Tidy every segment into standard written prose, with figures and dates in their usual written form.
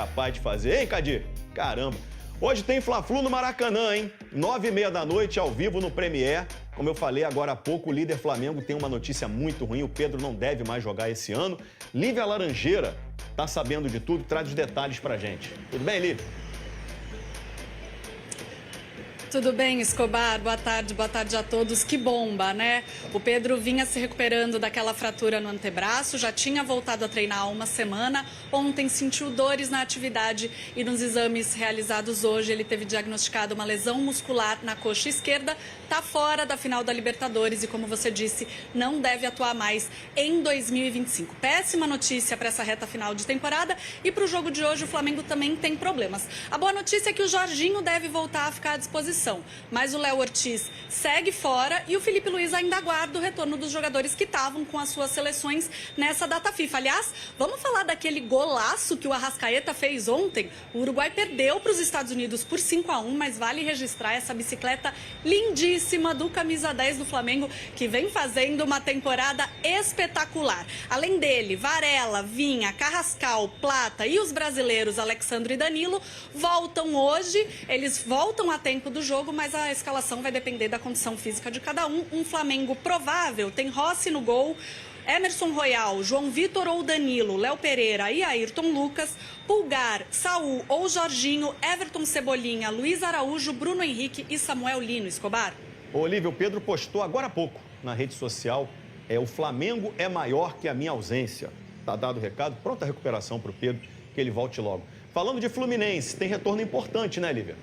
capaz de fazer, hein, Cadir? Caramba. Hoje tem Fla-Flu no Maracanã, hein? 9h30 da noite, ao vivo no Premier. Como eu falei agora há pouco, o líder Flamengo tem uma notícia muito ruim. O Pedro não deve mais jogar esse ano. Lívia Laranjeira tá sabendo de tudo, traz os detalhes pra gente. Tudo bem, Lívia? Tudo bem, Escobar? Boa tarde a todos. Que bomba, né? O Pedro vinha se recuperando daquela fratura no antebraço, já tinha voltado a treinar há uma semana. Ontem sentiu dores na atividade e nos exames realizados hoje ele teve diagnosticado uma lesão muscular na coxa esquerda. Está fora da final da Libertadores e, como você disse, não deve atuar mais em 2025. Péssima notícia para essa reta final de temporada e para o jogo de hoje o Flamengo também tem problemas. A boa notícia é que o Jorginho deve voltar a ficar à disposição. Mas o Léo Ortiz segue fora e o Felipe Luiz ainda aguarda o retorno dos jogadores que estavam com as suas seleções nessa data FIFA. Aliás, vamos falar daquele golaço que o Arrascaeta fez ontem? O Uruguai perdeu para os Estados Unidos por 5-1, mas vale registrar essa bicicleta lindíssima do camisa 10 do Flamengo, que vem fazendo uma temporada espetacular. Além dele, Varela, Vinha, Carrascal, Plata e os brasileiros Alexandro e Danilo voltam hoje. Eles voltam a tempo do jogo, mas a escalação vai depender da condição física de cada um. Um Flamengo provável tem Rossi no gol, Emerson Royal, João Vitor ou Danilo, Léo Pereira e Ayrton Lucas, Pulgar, Saul ou Jorginho, Everton Cebolinha, Luiz Araújo, Bruno Henrique e Samuel Lino. Escobar. Olívia, o Pedro postou agora há pouco na rede social, o Flamengo é maior que a minha ausência. Tá dado o recado, pronta a recuperação para o Pedro, que ele volte logo. Falando de Fluminense, tem retorno importante, né, Lívia?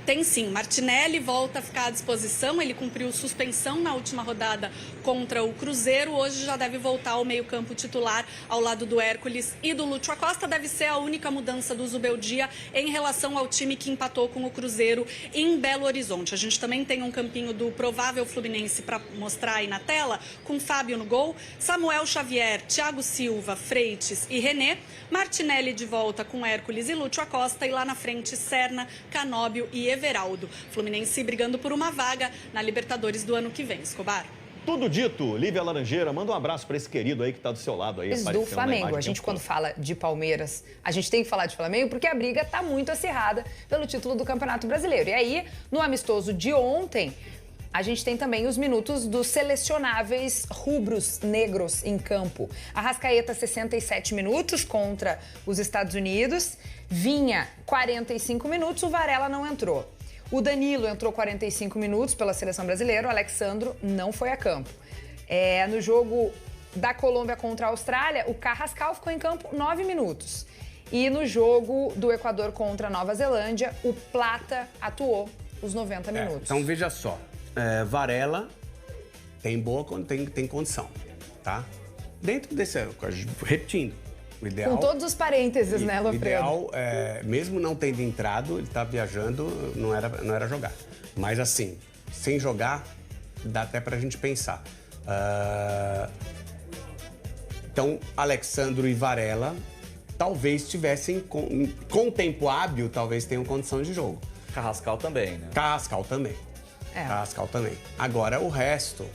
Tem sim. Martinelli volta a ficar à disposição. Ele cumpriu suspensão na última rodada contra o Cruzeiro. Hoje já deve voltar ao meio-campo titular ao lado do Hércules e do Lúcio Acosta. Deve ser a única mudança do Zubeldia em relação ao time que empatou com o Cruzeiro em Belo Horizonte. A gente também tem um campinho do provável Fluminense para mostrar aí na tela, com Fábio no gol, Samuel Xavier, Thiago Silva, Freitas e René. Martinelli de volta com Hércules e Lúcio Acosta. E lá na frente, Serna, Canóbio e Everaldo. Fluminense brigando por uma vaga na Libertadores do ano que vem. Escobar. Tudo dito. Lívia Laranjeira, manda um abraço para esse querido aí que está do seu lado aí. Do Flamengo. A gente, quando fala de Palmeiras, a gente tem que falar de Flamengo porque a briga está muito acirrada pelo título do Campeonato Brasileiro. E aí, no amistoso de ontem, a gente tem também os minutos dos selecionáveis rubros negros em campo. Arrascaeta, 67 minutos contra os Estados Unidos. Vinha, 45 minutos, o Varela não entrou. O Danilo entrou 45 minutos pela seleção brasileira, o Alexandro não foi a campo. No jogo da Colômbia contra a Austrália, o Carrascal ficou em campo 9 minutos. E no jogo do Equador contra a Nova Zelândia, o Plata atuou os 90 minutos. Então veja só, Varela tem boa, tem condição, tá? Dentro desse, repetindo, o ideal... Com todos os parênteses, né, Lofredo? O ideal, mesmo não tendo entrado, ele tá viajando, não era jogar. Mas assim, sem jogar, dá até pra gente pensar. Então, Alexandro e Varela talvez tivessem, com tempo hábil, talvez tenham condição de jogo. Carrascal também, né? Carrascal também. Carrascal também. Agora, o resto,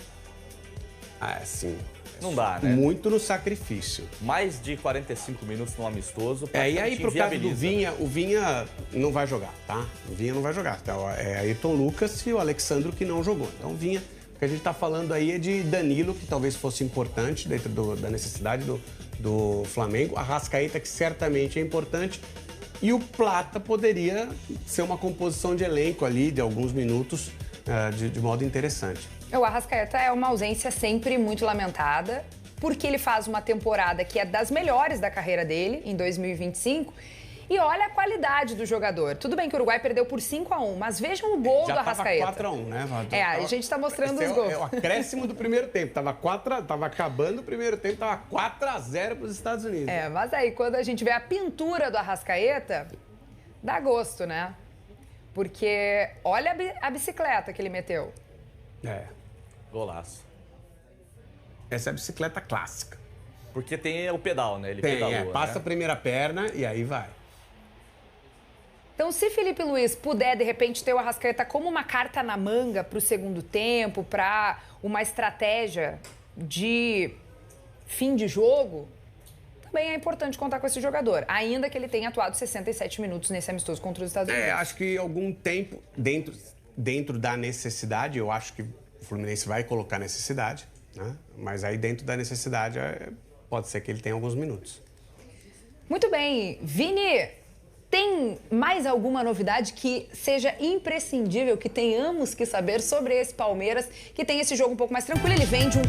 assim... Não dá, né? Muito no sacrifício. Mais de 45 minutos no amistoso. E aí, pro caso do Vinha, o Vinha não vai jogar, tá? O Vinha não vai jogar. Então, Ayrton Lucas e o Alexandro que não jogou. Então, o Vinha, o que a gente tá falando aí é de Danilo, que talvez fosse importante dentro da necessidade do Flamengo. Arrascaeta, que certamente é importante. E o Plata poderia ser uma composição de elenco ali, de alguns minutos, de modo interessante. O Arrascaeta é uma ausência sempre muito lamentada, porque ele faz uma temporada que é das melhores da carreira dele, em 2025, e olha a qualidade do jogador. Tudo bem que o Uruguai perdeu por 5-1, mas vejam o gol do Arrascaeta. Já tava 4-1, né, Valdir? A gente tá mostrando os gols. É o acréscimo do primeiro tempo. Tava acabando o primeiro tempo, tava 4-0 para os Estados Unidos. Mas aí quando a gente vê a pintura do Arrascaeta, dá gosto, né? Porque olha a bicicleta que ele meteu. Golaço. Essa é a bicicleta clássica. Porque tem o pedal, né? Ele tem, pedalou, passa a primeira perna e aí vai. Então, se Felipe Luiz puder, de repente, ter o Arrascaeta como uma carta na manga para o segundo tempo, para uma estratégia de fim de jogo, também é importante contar com esse jogador, ainda que ele tenha atuado 67 minutos nesse amistoso contra os Estados Unidos. Acho que algum tempo dentro da necessidade, eu acho que o Fluminense vai colocar necessidade, né? Mas aí dentro da necessidade pode ser que ele tenha alguns minutos. Muito bem. Vini, tem mais alguma novidade que seja imprescindível, que tenhamos que saber sobre esse Palmeiras, que tem esse jogo um pouco mais tranquilo? Ele vem de um...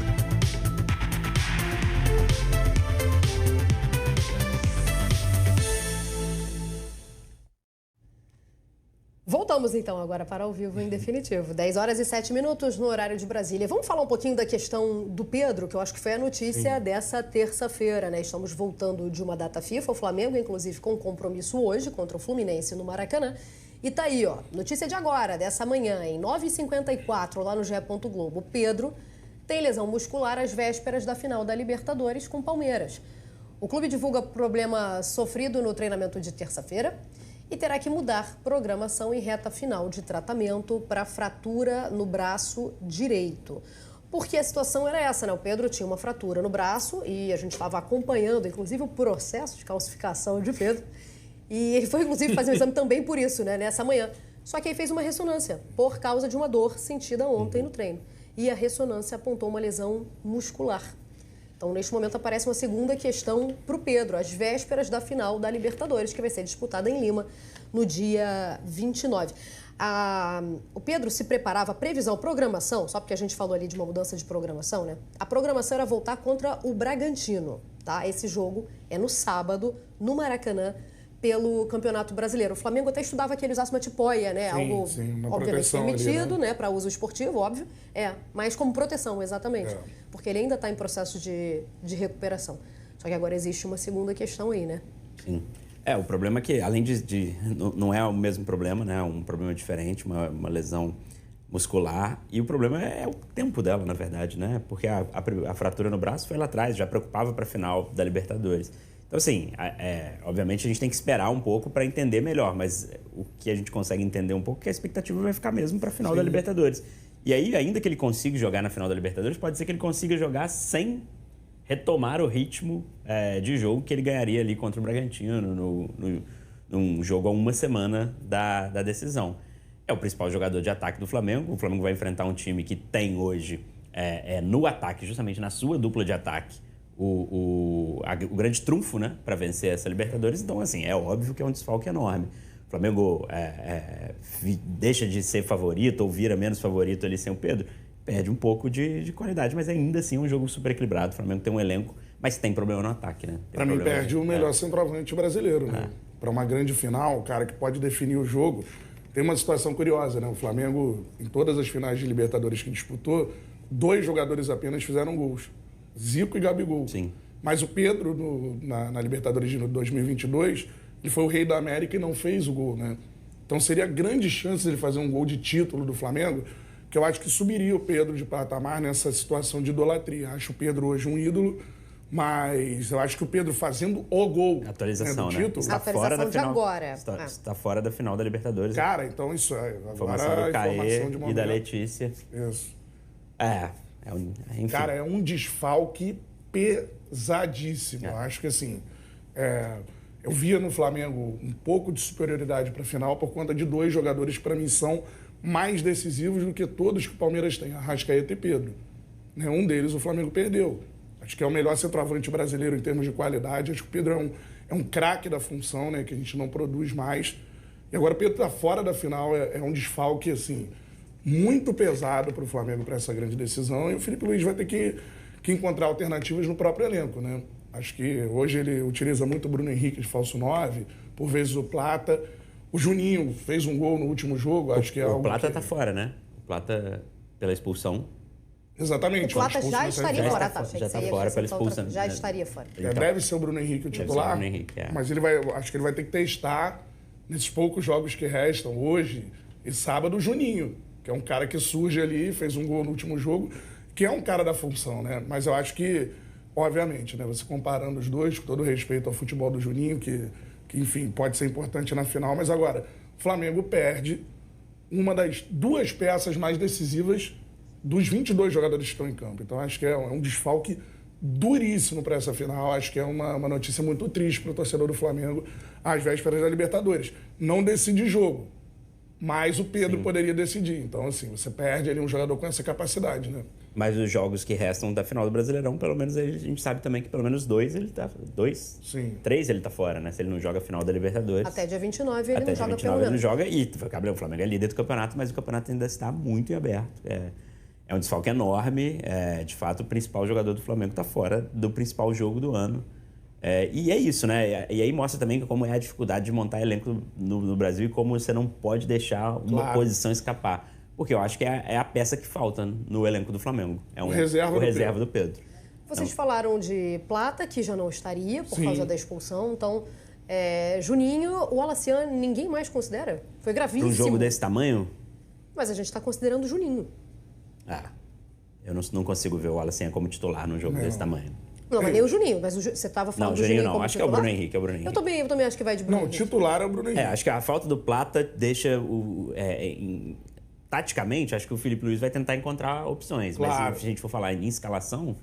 Voltamos então agora para ao vivo em definitivo. 10 horas e 7 minutos no horário de Brasília. Vamos falar um pouquinho da questão do Pedro, que eu acho que foi a notícia dessa terça-feira, né? Estamos voltando de uma data FIFA, o Flamengo, inclusive, com compromisso hoje contra o Fluminense no Maracanã. E tá aí, ó, notícia de agora, dessa manhã, em 9h54, lá no GE. Globo. O Pedro tem lesão muscular às vésperas da final da Libertadores com o Palmeiras. O clube divulga problema sofrido no treinamento de terça-feira e terá que mudar programação em reta final de tratamento para fratura no braço direito. Porque a situação era essa, né? O Pedro tinha uma fratura no braço e a gente estava acompanhando, inclusive, o processo de calcificação de Pedro. E ele foi, inclusive, fazer um exame também por isso, né? Nessa manhã. Só que aí fez uma ressonância por causa de uma dor sentida ontem no treino. E a ressonância apontou uma lesão muscular. Então, neste momento, aparece uma segunda questão para o Pedro, às vésperas da final da Libertadores, que vai ser disputada em Lima no dia 29. O Pedro se preparava, previsão, programação, só porque a gente falou ali de uma mudança de programação, né? A programação era voltar contra o Bragantino, tá? Esse jogo é no sábado, no Maracanã, pelo Campeonato Brasileiro. O Flamengo até estudava que ele usasse uma tipóia, né? Algo, obviamente, permitido, né? Para uso esportivo, óbvio. Mas como proteção, exatamente. Porque ele ainda está em processo de recuperação. Só que agora existe uma segunda questão aí, né? Sim. O problema é que, além não é o mesmo problema, né? Um problema diferente, uma lesão muscular. E o problema é o tempo dela, na verdade, né? Porque a fratura no braço foi lá atrás, já preocupava para a final da Libertadores. Então, assim, obviamente a gente tem que esperar um pouco para entender melhor, mas o que a gente consegue entender um pouco é que a expectativa vai ficar mesmo para a final da Libertadores. E aí, ainda que ele consiga jogar na final da Libertadores, pode ser que ele consiga jogar sem retomar o ritmo de jogo que ele ganharia ali contra o Bragantino, num jogo a uma semana da decisão. É o principal jogador de ataque do Flamengo. O Flamengo vai enfrentar um time que tem hoje, no ataque, justamente na sua dupla de ataque, o grande trunfo, né, para vencer essa Libertadores. Então, assim, é óbvio que é um desfalque enorme. O Flamengo deixa de ser favorito ou vira menos favorito ali sem o Pedro, perde um pouco de qualidade, mas ainda assim é um jogo super equilibrado. O Flamengo tem um elenco, mas tem problema no ataque, né? Para mim, perde o melhor centroavante brasileiro, né? Para uma grande final, o cara que pode definir o jogo. Tem uma situação curiosa, né? O Flamengo, em todas as finais de Libertadores que disputou, 2 jogadores apenas fizeram gols. Zico e Gabigol. Sim. Mas o Pedro, na Libertadores de 2022, ele foi o rei da América e não fez o gol, né? Então seria grande chance de ele fazer um gol de título do Flamengo, que eu acho que subiria o Pedro de patamar nessa situação de idolatria. Acho o Pedro hoje um ídolo, mas eu acho que o Pedro fazendo o gol, atualização, do título... Está fora da final, agora. Está fora da final da Libertadores. Cara, então isso é... Informação do Caê e da Letícia. Isso. Enfim. Cara, é um desfalque pesadíssimo. Eu acho que, assim, eu via no Flamengo um pouco de superioridade para a final por conta de 2 jogadores que, para mim, são mais decisivos do que todos que o Palmeiras tem, Arrascaeta e Pedro. Um deles o Flamengo perdeu. Acho que é o melhor centroavante brasileiro em termos de qualidade. Acho que o Pedro é um craque da função, né, que a gente não produz mais. E agora o Pedro está fora da final, é um desfalque, assim... muito pesado para o Flamengo para essa grande decisão, e o Felipe Luiz vai ter que encontrar alternativas no próprio elenco, né? Acho que hoje ele utiliza muito o Bruno Henrique de falso 9, por vezes o Plata. O Juninho fez um gol no último jogo, acho que é algo. O Plata está fora, né? O Plata, pela expulsão. Exatamente. O Plata já estaria fora, tá? Já está fora pela expulsão. Já estaria fora. Deve ser o Bruno Henrique o titular, mas acho que ele vai ter que testar nesses poucos jogos que restam hoje e sábado o Juninho, que é um cara que surge ali, fez um gol no último jogo, que é um cara da função, né? Mas eu acho que, obviamente, né, você comparando os dois, com todo respeito ao futebol do Juninho, que enfim, pode ser importante na final, mas agora, o Flamengo perde uma das 2 peças mais decisivas dos 22 jogadores que estão em campo. Então, acho que é um desfalque duríssimo para essa final. Acho que é uma notícia muito triste para o torcedor do Flamengo às vésperas da Libertadores. Não decide jogo, mas o Pedro poderia decidir. Então, assim, você perde ali um jogador com essa capacidade, né? Mas os jogos que restam da final do Brasileirão, pelo menos a gente sabe também que pelo menos 2 ele tá... 2? Sim. 3 ele tá fora, né? Se ele não joga a final da Libertadores. Até dia 29 ele Até não dia joga 29 pelo ele não menos. joga e Gabriel, o Flamengo é líder do campeonato, mas o campeonato ainda está muito em aberto. É um desfalque enorme. De fato, o principal jogador do Flamengo está fora do principal jogo do ano. E é isso, né? E aí mostra também como é a dificuldade de montar elenco no Brasil e como você não pode deixar uma posição escapar. Porque eu acho que é a peça que falta no elenco do Flamengo. É O reserva do Pedro. Vocês falaram de Plata, que já não estaria por Sim. causa da expulsão. Então, Juninho, o Alacian, ninguém mais considera? Foi gravíssimo. Para um jogo desse tamanho? Mas a gente está considerando o Juninho. Eu não consigo ver o Alacian como titular num jogo desse tamanho. Não, mas nem o Juninho. Mas você estava falando Não, do Juninho não. como Acho que é o titular? Bruno Henrique. Eu também acho que vai de Bruno Não, o Henrique. titular é o Bruno Henrique. Acho que a falta do Plata deixa taticamente, acho que o Felipe Luiz vai tentar encontrar opções. Claro. Mas se a gente for falar em escalação,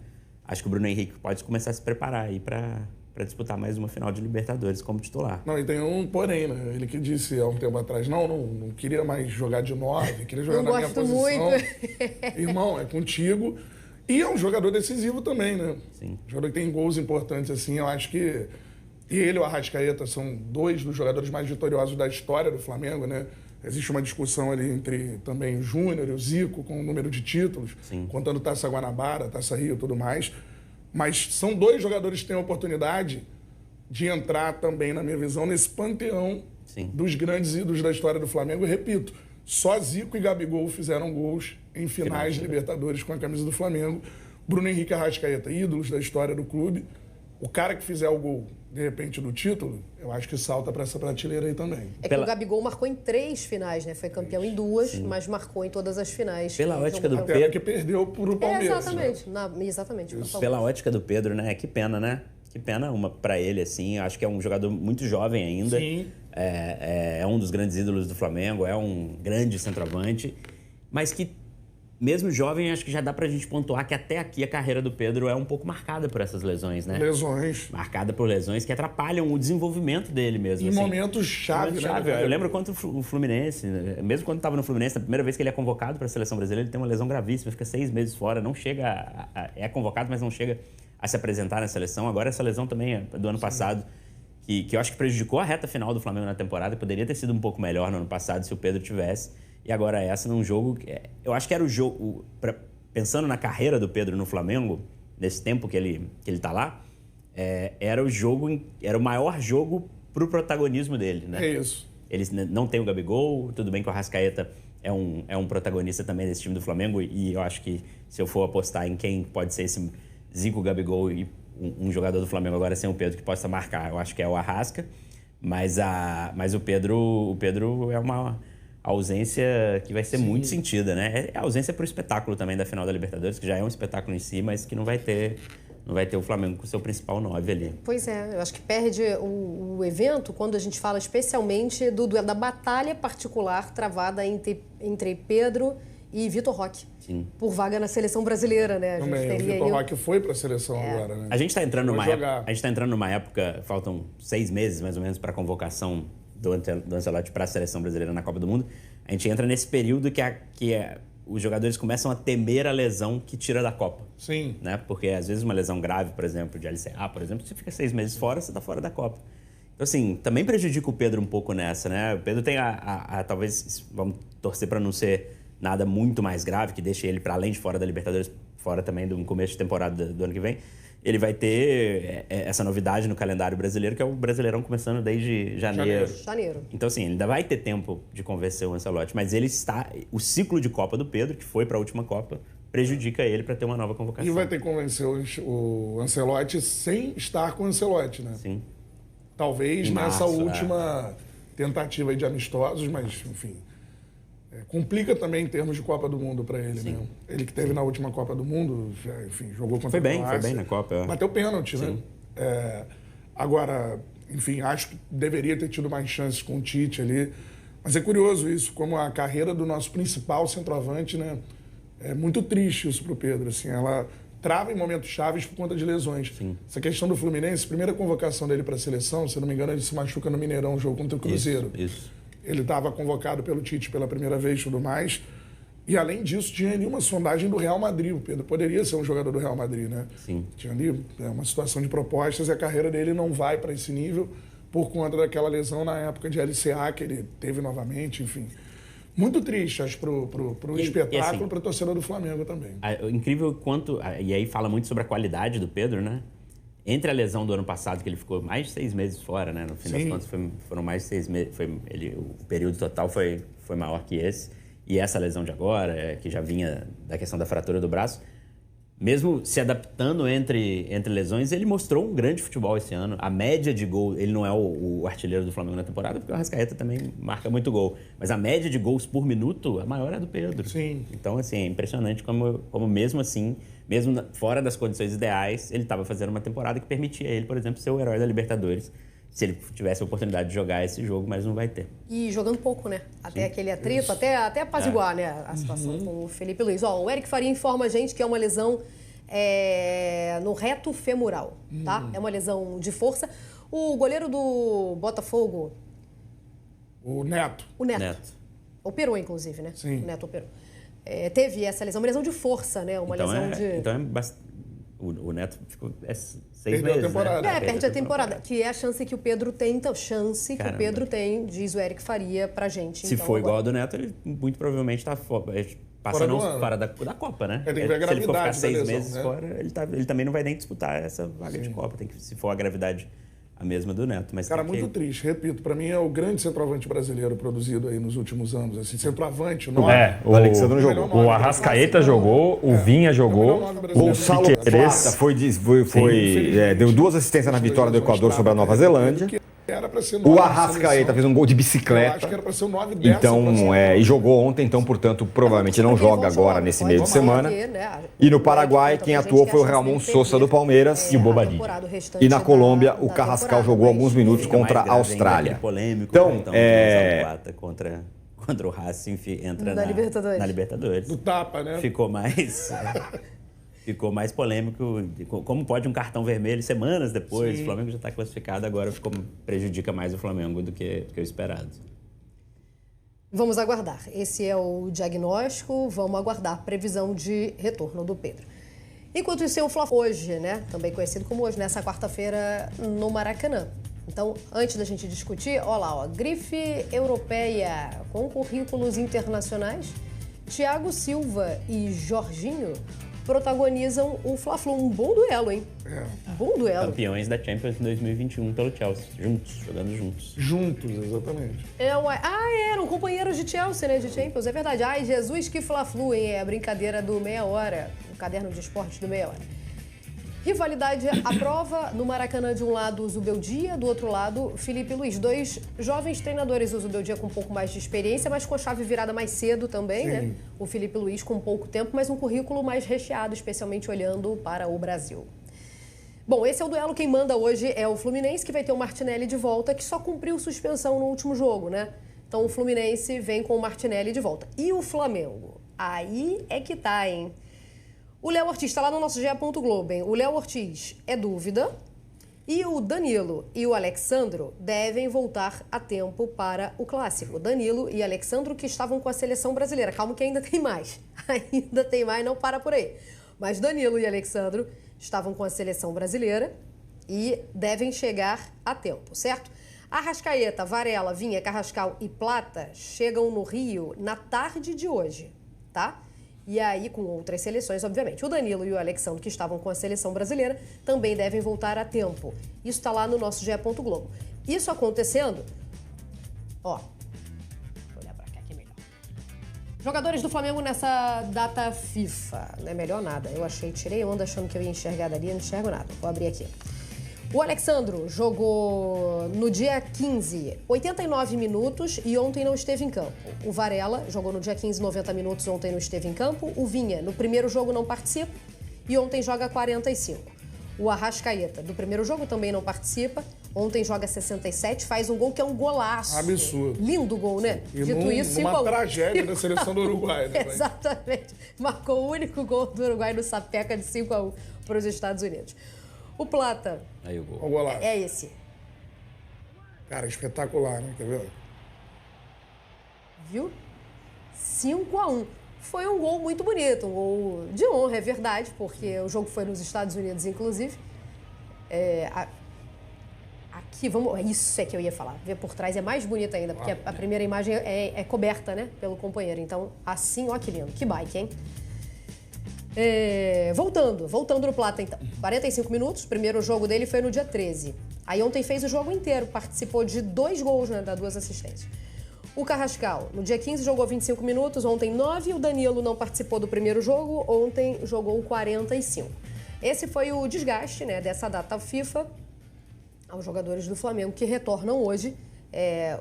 acho que o Bruno Henrique pode começar a se preparar aí para disputar mais uma final de Libertadores como titular. Não, e tem um porém, né? Ele que disse há um tempo atrás, não queria mais jogar de 9, queria jogar na minha posição. Muito. Irmão, é contigo. E é um jogador decisivo também, né? Sim. Jogador que tem gols importantes, assim, eu acho que... E ele e o Arrascaeta são 2 dos jogadores mais vitoriosos da história do Flamengo, né? Existe uma discussão ali entre também o Júnior e o Zico, com o número de títulos, Sim. contando Taça Guanabara, Taça Rio e tudo mais. Mas são 2 jogadores que têm a oportunidade de entrar também, na minha visão, nesse panteão Sim. dos grandes ídolos da história do Flamengo. E repito, só Zico e Gabigol fizeram gols em finais de Libertadores com a camisa do Flamengo. Bruno Henrique e Arrascaeta, ídolos da história do clube. O cara que fizer o gol, de repente, do título, eu acho que salta para essa prateleira aí também. É que o Gabigol marcou em 3 finais, né? Foi campeão em 2, mas marcou em todas as finais. Pela ótica do Até Pedro... que perdeu pro Palmeiras. Exatamente. Pela ótica do Pedro, né? Que pena, né? Que pena pra ele, assim. Acho que é um jogador muito jovem ainda. Sim. É um dos grandes ídolos do Flamengo, é um grande centroavante. Mas que, mesmo jovem, acho que já dá pra gente pontuar que até aqui a carreira do Pedro é um pouco marcada por essas lesões, né? Lesões. Marcada por lesões que atrapalham o desenvolvimento dele mesmo. Em assim. momentos chave, né? Eu lembro contra o Fluminense, né? Mesmo quando estava no Fluminense, na primeira vez que ele é convocado para a seleção brasileira, ele tem uma lesão gravíssima, fica 6 meses fora, não chega é convocado, mas não chega a se apresentar na seleção. Agora essa lesão também é do ano passado, que eu acho que prejudicou a reta final do Flamengo na temporada, poderia ter sido um pouco melhor no ano passado se o Pedro tivesse. E agora essa num jogo... Eu acho que era o jogo... Pensando na carreira do Pedro no Flamengo, nesse tempo que ele tá lá, era o maior jogo pro protagonismo dele, né? É isso. Eles não tem o Gabigol, tudo bem que o Arrascaeta é um protagonista também desse time do Flamengo, e eu acho que se eu for apostar em quem pode ser esse Zico, Gabigol e um jogador do Flamengo agora sem o Pedro que possa marcar, eu acho que é o Arrasca, mas o Pedro é uma ausência que vai ser muito sentida, né? É a ausência pro espetáculo também da final da Libertadores, que já é um espetáculo em si, mas que não vai ter o Flamengo com o seu principal 9 ali. Pois é, eu acho que perde o evento quando a gente fala especialmente do duelo, da batalha particular travada entre Pedro e Vitor Roque. Sim. Por vaga na seleção brasileira, né? Também, o Vitor Roque foi para a seleção agora, né? A gente está entrando numa época, faltam 6 meses mais ou menos para a convocação do Ancelotti para a seleção brasileira na Copa do Mundo. A gente entra nesse período que os jogadores começam a temer a lesão que tira da Copa. Sim. Né? Porque às vezes uma lesão grave, por exemplo, de LCA, por exemplo, você fica 6 meses fora, você está fora da Copa. Então, assim, também prejudica o Pedro um pouco nessa, né? O Pedro tem talvez, vamos torcer para não ser nada muito mais grave, que deixe ele para além de fora da Libertadores, fora também do começo de temporada do ano que vem. Ele vai ter essa novidade no calendário brasileiro, que é o Brasileirão começando desde janeiro. Então, assim, ele ainda vai ter tempo de convencer o Ancelotti, mas o ciclo de Copa do Pedro, que foi para a última Copa, prejudica ele para ter uma nova convocação. E vai ter que convencer o Ancelotti sem estar com o Ancelotti, né? Sim. Talvez nessa última tentativa de amistosos, mas, enfim... complica também em termos de Copa do Mundo para ele, né? Ele que teve na última Copa do Mundo, enfim, jogou contra foi a Croácia. Foi bem na Copa. Bateu pênalti, né? Agora, enfim, acho que deveria ter tido mais chances com o Tite ali. Mas é curioso isso, como a carreira do nosso principal centroavante, né? É muito triste isso pro Pedro, assim. Ela trava em momentos chaves por conta de lesões. Sim. Essa questão do Fluminense, primeira convocação dele para a seleção, se não me engano, ele se machuca no Mineirão, jogo contra o Cruzeiro. Isso. Ele estava convocado pelo Tite pela primeira vez e tudo mais. E, além disso, tinha ali uma sondagem do Real Madrid. O Pedro poderia ser um jogador do Real Madrid, né? Sim. Tinha ali uma situação de propostas e a carreira dele não vai para esse nível por conta daquela lesão na época de LCA que ele teve novamente, enfim. Muito triste, acho, pro espetáculo, assim, para o torcedor do Flamengo também. Incrível quanto... E aí fala muito sobre a qualidade do Pedro, né? Entre a lesão do ano passado, que ele ficou mais de 6 meses fora, né? No fim das contas, foram mais de 6 meses. O período total foi maior que esse. E essa lesão de agora, que já vinha da questão da fratura do braço, mesmo se adaptando entre lesões, ele mostrou um grande futebol esse ano. A média de gol, ele não é o artilheiro do Flamengo na temporada, porque o Arrascaeta também marca muito gol. Mas a média de gols por minuto, a maior é a do Pedro. Sim. Então, assim, é impressionante como mesmo assim, mesmo fora das condições ideais, ele estava fazendo uma temporada que permitia ele, por exemplo, ser o herói da Libertadores. Se ele tivesse a oportunidade de jogar esse jogo, mas não vai ter. E jogando pouco, né? Até aquele atrito, até apaziguar, né? A situação com o Felipe Luiz. Ó, o Eric Faria informa a gente que é uma lesão no reto femoral, tá? É uma lesão de força. O goleiro do Botafogo... O Neto. O Neto. Operou, inclusive, né? Sim. O Neto operou. Teve essa lesão, uma lesão de força, né? Uma lesão de... Então o Neto ficou 6 Perdeu meses, a temporada. né? perde a temporada. Que é a chance que o Pedro tem, então, chance Caramba. que o Pedro tem, diz o Eric Faria pra gente. Se então, for agora. igual ao do Neto, ele muito provavelmente está passando fora da Copa, né? Tem que ver a Se ele for ficar gravidade da 6 lesão, meses né? fora, ele também não vai nem disputar essa vaga de Copa. Se for a gravidade a mesma do Neto. Mas Cara, muito triste. Repito, para mim é o grande centroavante brasileiro produzido aí nos últimos anos. Assim, centroavante, o nome. O Alexandre não jogou. O Arrascaeta jogou, o Vinha jogou. Gonçalo Plata deu 2 assistências na vitória do Equador sobre a Nova Zelândia. O Arrascaeta fez um gol de bicicleta. Acho que era para ser o 9 dessa Então, e jogou ontem, então, portanto, provavelmente não joga agora nesse meio de semana. E no Paraguai, quem atuou foi o Ramon Sosa do Palmeiras e o Bobadilha. E na Colômbia, o Carrascal jogou alguns minutos contra a Austrália. Então, contra o Racing entra na Libertadores. Do tapa, né? Ficou mais polêmico. Como pode um cartão vermelho semanas depois? Sim. O Flamengo já está classificado, agora prejudica mais o Flamengo do que o esperado. Vamos aguardar. Esse é o diagnóstico. Vamos aguardar previsão de retorno do Pedro. Enquanto isso, tem o Fla-Flu hoje, né? Também conhecido como hoje, nessa quarta-feira no Maracanã. Então, antes da gente discutir, olha lá, grife europeia com currículos internacionais. Thiago Silva e Jorginho protagonizam o Fla-Flu. Um bom duelo, hein? Bom duelo. Campeões da Champions 2021 pelo Chelsea. Jogando juntos. Juntos, exatamente. Eram companheiros de Chelsea, né? De Champions, é verdade. Ai, Jesus, que Fla-Flu, hein? É a brincadeira do Meia Hora. O caderno de esportes do Meia Hora. Rivalidade à prova, no Maracanã de um lado o Zubeldia, do outro lado Felipe Luiz. 2 jovens treinadores, o Zubeldia com um pouco mais de experiência, mas com a chave virada mais cedo também, né? O Felipe Luiz com pouco tempo, mas um currículo mais recheado, especialmente olhando para o Brasil. Bom, esse é o duelo. Quem manda hoje é o Fluminense, que vai ter o Martinelli de volta, que só cumpriu suspensão no último jogo, né? Então o Fluminense vem com o Martinelli de volta. E o Flamengo? Aí é que tá, hein? O Léo Ortiz está lá no nosso GE.globo, hein? O Léo Ortiz é dúvida e o Danilo e o Alexandro devem voltar a tempo para o Clássico. Danilo e Alexandro que estavam com a seleção brasileira. Calma que ainda tem mais. Ainda tem mais, não para por aí. Mas Danilo e Alexandro estavam com a seleção brasileira e devem chegar a tempo, certo? Arrascaeta, Varela, Vinha, Carrascal e Plata chegam no Rio na tarde de hoje, tá? E aí, com outras seleções, obviamente. O Danilo e o Alexandre, que estavam com a seleção brasileira, também devem voltar a tempo. Isso está lá no nosso GE.globo. Isso acontecendo... Ó, vou olhar pra cá que é melhor. Jogadores do Flamengo nessa data FIFA. Não é melhor nada. Eu tirei onda achando que eu ia enxergar dali, eu não enxergo nada. Vou abrir aqui. O Alexandro jogou no dia 15, 89 minutos e ontem não esteve em campo. O Varela jogou no dia 15, 90 minutos, ontem não esteve em campo. O Vinha, no primeiro jogo, não participa e ontem joga 45. O Arrascaeta, do primeiro jogo, também não participa Ontem joga 67, faz um gol que é um golaço. Absurdo. Lindo gol, né? E Dito isso, uma tragédia da seleção do Uruguai. Né? Exatamente. Marcou o único gol do Uruguai no sapeca de 5-1 para os Estados Unidos. O Plata. Aí o gol. O golaço. É esse. Cara, espetacular, né? Quer ver? Viu? 5-1. Foi um gol muito bonito, um gol de honra, é verdade, porque o jogo foi nos Estados Unidos, inclusive. Aqui, isso é que eu ia falar. Ver por trás é mais bonito ainda, porque a primeira imagem é coberta, né, pelo companheiro. Então, assim, ó que lindo. Que bike, hein? Voltando no Plata, então. 45 minutos, o primeiro jogo dele foi no dia 13. Aí ontem fez o jogo inteiro, participou de 2 gols, né, dá 2 assistências. O Carrascal, no dia 15, jogou 25 minutos, ontem 9. O Danilo não participou do primeiro jogo, ontem jogou 45. Esse foi o desgaste, né, dessa data FIFA aos jogadores do Flamengo que retornam hoje.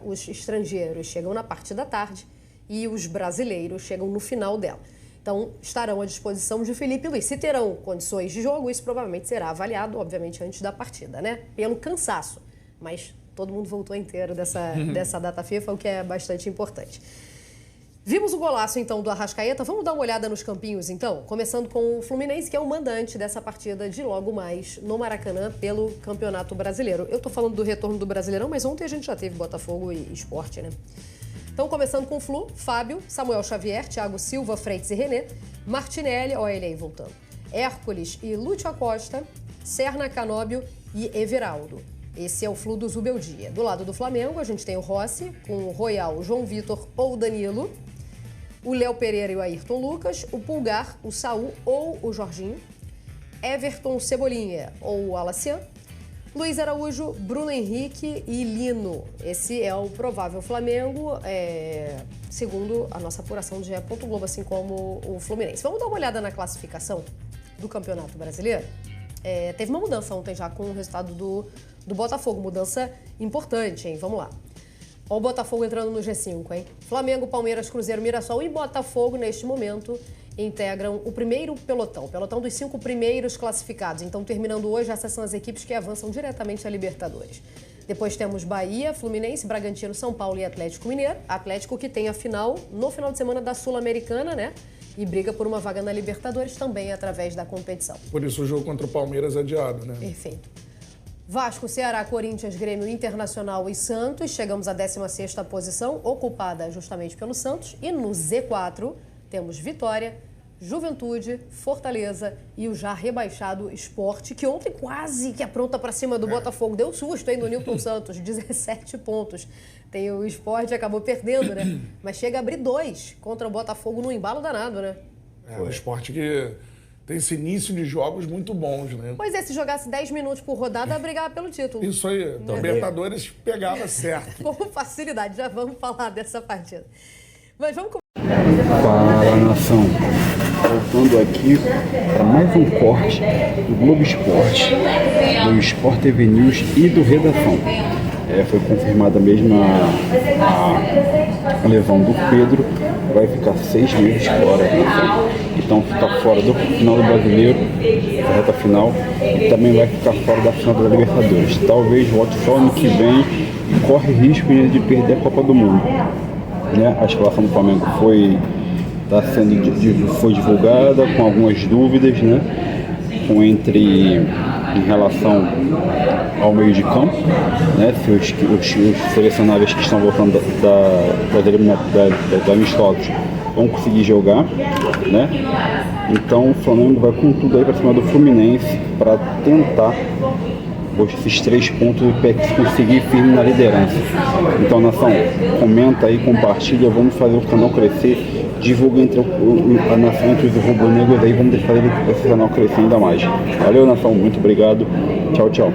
Os estrangeiros chegam na parte da tarde e os brasileiros chegam no final dela. Então, estarão à disposição de Felipe Luiz. Se terão condições de jogo, isso provavelmente será avaliado, obviamente, antes da partida, né? Pelo cansaço. Mas todo mundo voltou inteiro dessa data FIFA, o que é bastante importante. Vimos o golaço, então, do Arrascaeta. Vamos dar uma olhada nos campinhos, então? Começando com o Fluminense, que é o mandante dessa partida de logo mais no Maracanã pelo Campeonato Brasileiro. Eu tô falando do retorno do Brasileirão, mas ontem a gente já teve Botafogo e Sport, né? Então, começando com o Flu, Fábio, Samuel Xavier, Thiago Silva, Freitas e René, Martinelli, olha ele aí voltando, Hércules e Lúcio Acosta, Serna, Canóbio e Everaldo. Esse é o Flu do Zubeldia. Do lado do Flamengo, a gente tem o Rossi, com o Royal, o João Vitor ou o Danilo, o Léo Pereira e o Ayrton Lucas, o Pulgar, o Saul ou o Jorginho, Everton, Cebolinha ou o Alacian, Luiz Araújo, Bruno Henrique e Lino. Esse é o provável Flamengo, segundo a nossa apuração do GE. Globo, assim como o Fluminense. Vamos dar uma olhada na classificação do Campeonato Brasileiro? Teve uma mudança ontem já com o resultado do Botafogo. Mudança importante, hein? Vamos lá. Olha o Botafogo entrando no G5, hein? Flamengo, Palmeiras, Cruzeiro, Mirassol e Botafogo, neste momento, integram o primeiro pelotão. Pelotão dos 5 primeiros classificados. Então, terminando hoje, essas são as equipes que avançam diretamente à Libertadores. Depois temos Bahia, Fluminense, Bragantino, São Paulo e Atlético Mineiro. Atlético que tem a final no final de semana da Sul-Americana, né? E briga por uma vaga na Libertadores também através da competição. Por isso o jogo contra o Palmeiras adiado, né? Perfeito. Vasco, Ceará, Corinthians, Grêmio, Internacional e Santos. Chegamos à 16ª posição, ocupada justamente pelo Santos. E no Z4 temos Vitória, Juventude, Fortaleza e o já rebaixado Sport, que ontem quase que apronta para cima do Botafogo. Deu susto, hein, no Newton Santos, 17 pontos. Tem o Sport, acabou perdendo, né? Mas chega a abrir 2 contra o Botafogo no embalo danado, né? O Sport que tem esse início de jogos muito bons, né? Pois é, se jogasse 10 minutos por rodada, brigava pelo título. Isso aí, Libertadores pegava certo. Com facilidade, já vamos falar dessa partida. Mas vamos Fala, nação. Voltando aqui para mais um corte do Globo Esporte, do Sport TV News e do Redação. Foi confirmada mesmo a lesão do Pedro, vai ficar 6 meses fora. Então fica fora do final do Brasileiro, da reta final, e também vai ficar fora da final da Libertadores. Talvez volte só ano que vem e corre risco de perder a Copa do Mundo. A escalação do Flamengo foi divulgada com algumas dúvidas, né? Em relação ao meio de campo, né? Se os selecionáveis que estão voltando da amistosos vão conseguir jogar, né? Então o Flamengo vai com tudo aí para cima do Fluminense para tentar esses 3 pontos e conseguir firme na liderança. Então, nação, comenta aí, compartilha, vamos fazer o canal crescer, divulga entre a nação, entre os rubro-negros aí, vamos fazer esse canal crescer ainda mais. Valeu, nação, muito obrigado, tchau, tchau.